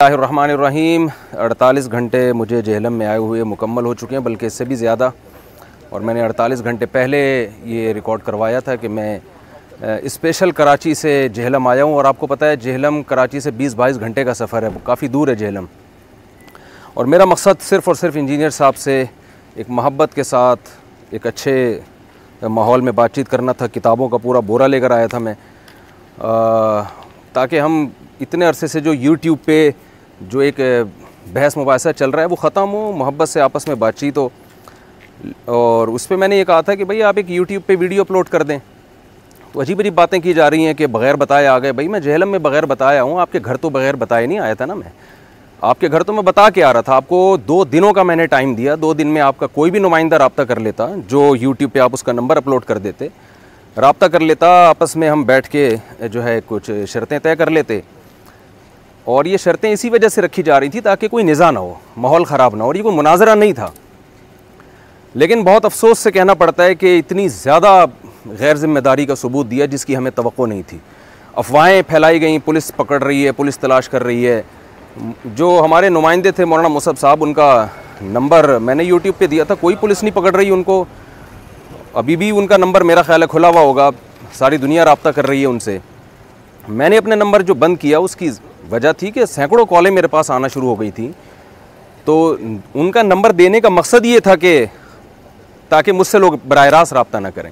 बिस्मिल्लाहिर्रहमानिर्रहीम। 48 घंटे मुझे जेहलम में आए हुए मुकम्मल हो चुके हैं, बल्कि इससे भी ज़्यादा। और मैंने 48 घंटे पहले ये रिकॉर्ड करवाया था कि मैं स्पेशल कराची से जेहलम आया हूँ। और आपको पता है जेहलम कराची से 20-22 घंटे का सफ़र है, काफ़ी दूर है जेहलम। और मेरा मकसद सिर्फ़ और सिर्फ इंजीनियर साहब से एक मोहब्बत के साथ एक अच्छे माहौल में बातचीत करना था। किताबों का पूरा बोरा लेकर आया था मैं, ताकि हम इतने अरसे से जो यूट्यूब पे जो एक बहस मुबाहिसा चल रहा है वो ख़त्म हो, मोहब्बत से आपस में बातचीत हो। और उस पर मैंने ये कहा था कि भाई आप एक यूट्यूब पे वीडियो अपलोड कर दें। तो अजीब अजीब बातें की जा रही हैं कि बग़ैर बताए आ गए। भाई मैं जेहलम में बग़ैर बताया हूँ, आपके घर तो बग़ैर बताए नहीं आया था ना। मैं आपके घर तो मैं बता के आ रहा था। आपको 2 दिनों का मैंने टाइम दिया, 2 दिन में आपका कोई भी नुमाइंदा रब्ता कर लेता, जो यूट्यूब पर आप उसका नंबर अपलोड कर देते, रब्ता कर लेता, आपस में हम बैठ के जो है कुछ शर्तें तय कर लेते। और ये शर्तें इसी वजह से रखी जा रही थी ताकि कोई निज़ा ना हो, माहौल ख़राब ना हो। और ये कोई मुनाजरा नहीं था। लेकिन बहुत अफसोस से कहना पड़ता है कि इतनी ज़्यादा गैर ज़िम्मेदारी का सबूत दिया जिसकी हमें तवक्को नहीं थी। अफवाहें फैलाई गई, पुलिस पकड़ रही है, पुलिस तलाश कर रही है। जो हमारे नुमाइंदे थे मौलाना मुसब साहब, उनका नंबर मैंने यूट्यूब पर दिया था, कोई पुलिस नहीं पकड़ रही उनको। अभी भी उनका नंबर मेरा ख्याल है खुला हुआ होगा, सारी दुनिया रब्ता कर रही है उनसे। मैंने अपने नंबर जो बंद किया उसकी वजह थी कि सैकड़ों कॉलें मेरे पास आना शुरू हो गई थी। तो उनका नंबर देने का मकसद ये था कि ताकि मुझसे लोग बराह रास्त रब्ता ना करें।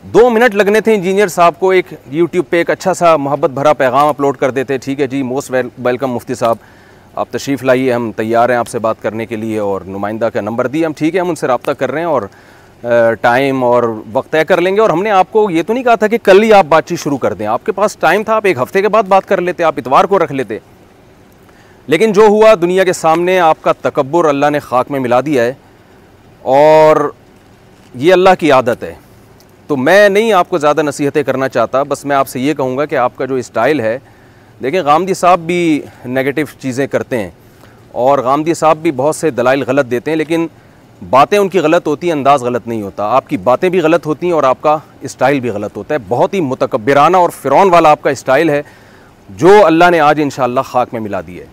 2 मिनट लगने थे इंजीनियर साहब को एक यूट्यूब पे एक अच्छा सा मोहब्बत भरा पैगाम अपलोड कर देते। ठीक है जी, मोस्ट वेलकम मुफ्ती साहब, आप तशरीफ़ लाइए, हम तैयार हैं आपसे बात करने के लिए। और नुमाइंदा का नंबर दिया, हम ठीक है, हम उनसे रब्ता कर रहे हैं और टाइम और वक्त तय कर लेंगे। और हमने आपको ये तो नहीं कहा था कि कल ही आप बातचीत शुरू कर दें। आपके पास टाइम था, आप 1 हफ़्ते के बाद बात कर लेते, आप इतवार को रख लेते। लेकिन जो हुआ दुनिया के सामने, आपका तकब्बुर अल्लाह ने खाक में मिला दिया है। और ये अल्लाह की आदत है। तो मैं नहीं आपको ज़्यादा नसीहतें करना चाहता, बस मैं आपसे ये कहूँगा कि आपका जो स्टाइल है, देखें गामदी साहब भी नेगेटिव चीज़ें करते हैं और गामदी साहब भी बहुत से दलाइल गलत देते हैं, लेकिन बातें उनकी गलत होती हैं, अंदाज़ गलत नहीं होता। आपकी बातें भी गलत होती हैं और आपका स्टाइल भी गलत होता है। बहुत ही मुतकब्बिराना और फ़िरौन वाला आपका स्टाइल है, जो अल्लाह ने आज इंशाअल्लाह खाक में मिला दिया है।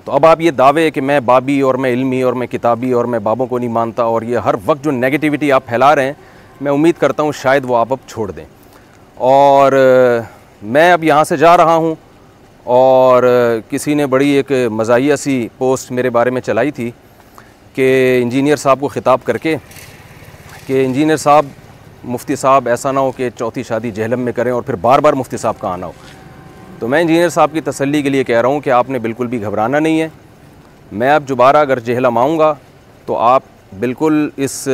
तो अब आप ये दावे कि मैं बाबी और मैं इल्मी और मैं किताबी और मैं बाबों को नहीं मानता, और ये हर वक्त जो नेगेटिविटी आप फैला रहे हैं, मैं उम्मीद करता हूँ शायद वो आप अब छोड़ दें। और मैं अब यहाँ से जा रहा हूँ। और किसी ने बड़ी एक मज़ाहिया सी पोस्ट मेरे बारे में चलाई थी कि इंजीनियर साहब को ख़िताब करके कि इंजीनियर साहब, मुफ्ती साहब, ऐसा ना हो कि 4थी शादी जेहलम में करें और फिर बार बार मुफ्ती साहब का आना हो। तो मैं इंजीनियर साहब की तसल्ली के लिए कह रहा हूँ कि आपने बिल्कुल भी घबराना नहीं है। मैं अब दोबारा अगर जेहलम आऊँगा तो आप बिल्कुल इस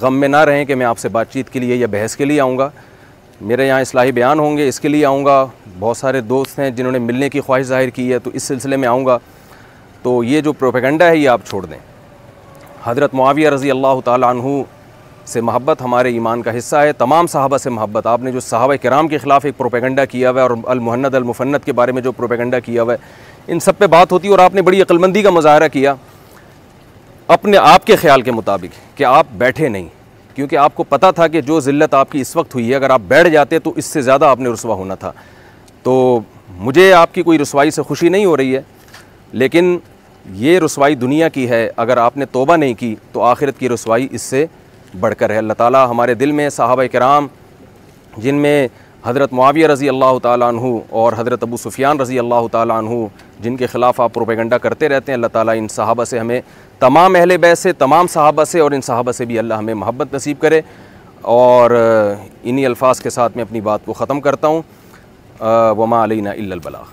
गम में ना रहें कि मैं आपसे बातचीत के लिए या बहस के लिए आऊँगा। मेरे यहाँ इस्लाही बयान होंगे, इसके लिए आऊँगा। बहुत सारे दोस्त हैं जिन्होंने मिलने की ख्वाहिश ज़ाहिर की है, तो इस सिलसिले में आऊँगा। तो ये जो प्रोपेगेंडा है ये आप छोड़ दें। हज़रत मुआविया रज़ी अल्लाह ताला अन्हु से मोहब्बत हमारे ईमान का हिस्सा है। तमाम सहाबा से मोहब्बत। आपने जो सहाबा किराम के ख़िलाफ़ एक प्रोपेगेंडा किया हुआ है और अल-मुहन्नद अल-मुफ़न्नद के बारे में जो प्रोपेगेंडा किया हुआ है, इन सब पे बात होती है। और आपने बड़ी अक्लमंदी का मुज़ाहरा किया अपने आप के ख़्याल के मुताबिक कि आप बैठे नहीं, क्योंकि आपको पता था कि जो ज़िल्लत आपकी इस वक्त हुई है, अगर आप बैठ जाते तो इससे ज़्यादा आपने रुसवा होना था। तो मुझे आपकी कोई रुसवाई से खुशी नहीं हो रही है, लेकिन ये रुसवाई दुनिया की है। अगर आपने तौबा नहीं की तो आखिरत की रुसवाई इससे बढ़कर है। अल्लाह ताला हमारे दिल में सहाबा किराम, जिनमें हज़रत मुआविया रज़ी अल्लाह ताला अन्हु और हज़रत अबू सुफ़ियान रज़ी अल्लाह ताला अन्हु, जिनके ख़िलाफ़ आप प्रोपेगेंडा करते रहते हैं, अल्लाह ताला इन सहाबा से, हमें तमाम अहले बैत से, तमाम सहाबा से और इन सहाबा से भी अल्लाह हमें मोहब्बत नसीब करे। और इन्हीं अल्फाज के साथ मैं अपनी बात को ख़त्म करता हूँ। वमा अलैना इल्लल बलाग।